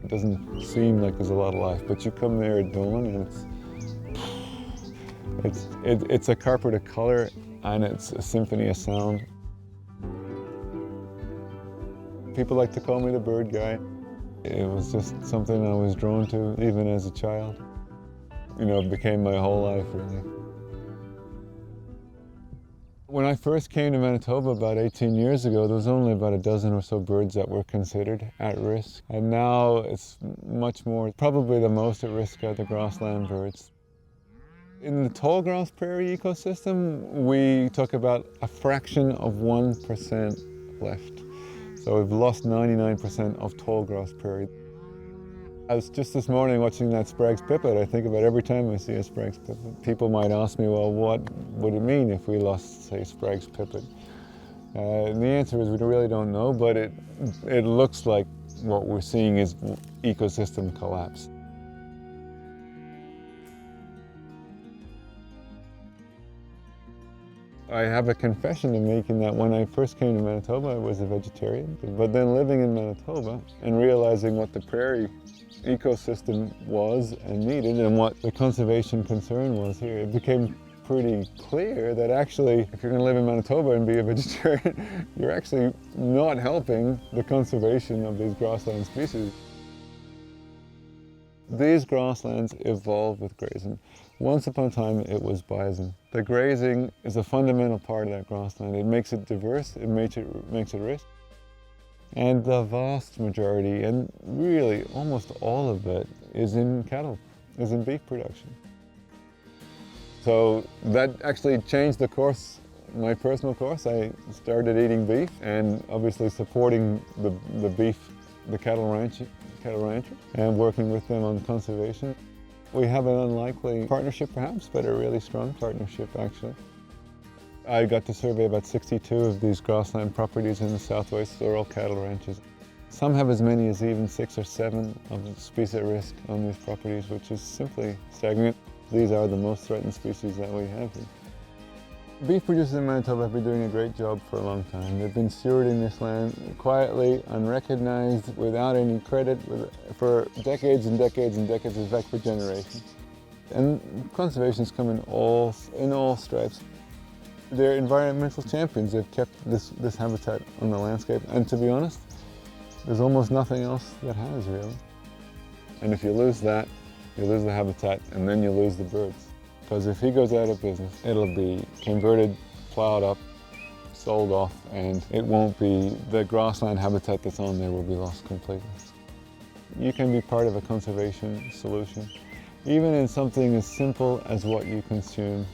doesn't seem like there's a lot of life, but you come there at dawn and it's a carpet of color and it's a symphony of sound. People like to call me the bird guy. It was just something I was drawn to even as a child. You know, it became my whole life really. When I first came to Manitoba about 18 years ago, there was only about a dozen or so birds that were considered at risk. And now it's much more. Probably the most at risk are the grassland birds. In the tall grass prairie ecosystem, we talk about a fraction of 1% left. So we've lost 99% of tall grass prairie. I was just this morning watching that Sprague's pipit. I think about every time I see a Sprague's pipit. People might ask me, well, what would it mean if we lost, say, Sprague's pipit? And the answer is we really don't know, but it looks like what we're seeing is ecosystem collapse. I have a confession to make in that when I first came to Manitoba, I was a vegetarian. But then living in Manitoba and realizing what the prairie ecosystem was and needed and what the conservation concern was here, it became pretty clear that actually, if you're going to live in Manitoba and be a vegetarian, you're actually not helping the conservation of these grassland species. These grasslands evolved with grazing. Once upon a time, it was bison. The grazing is a fundamental part of that grassland. It makes it diverse, it makes it rich. And the vast majority, and really almost all of it, is in cattle, is in beef production. So that actually changed the course, my personal course. I started eating beef and obviously supporting the beef, the cattle rancher, and working with them on conservation. We have an unlikely partnership perhaps, but a really strong partnership actually. I got to survey about 62 of these grassland properties in the southwest. They're all cattle ranches. Some have as many as even 6 or 7 of the species at risk on these properties, which is simply staggering. These are the most threatened species that we have here. Beef producers in Manitoba have been doing a great job for a long time. They've been stewarding this land quietly, unrecognized, without any credit, for decades and decades and decades, in fact for generations. And conservation's come in all stripes. They're environmental champions. They've kept this habitat on the landscape, and to be honest, there's almost nothing else that has really. And if you lose that, you lose the habitat, and then you lose the birds. Because if he goes out of business, it'll be converted, plowed up, sold off, and it won't be, the grassland habitat that's on there will be lost completely. You can be part of a conservation solution, even in something as simple as what you consume.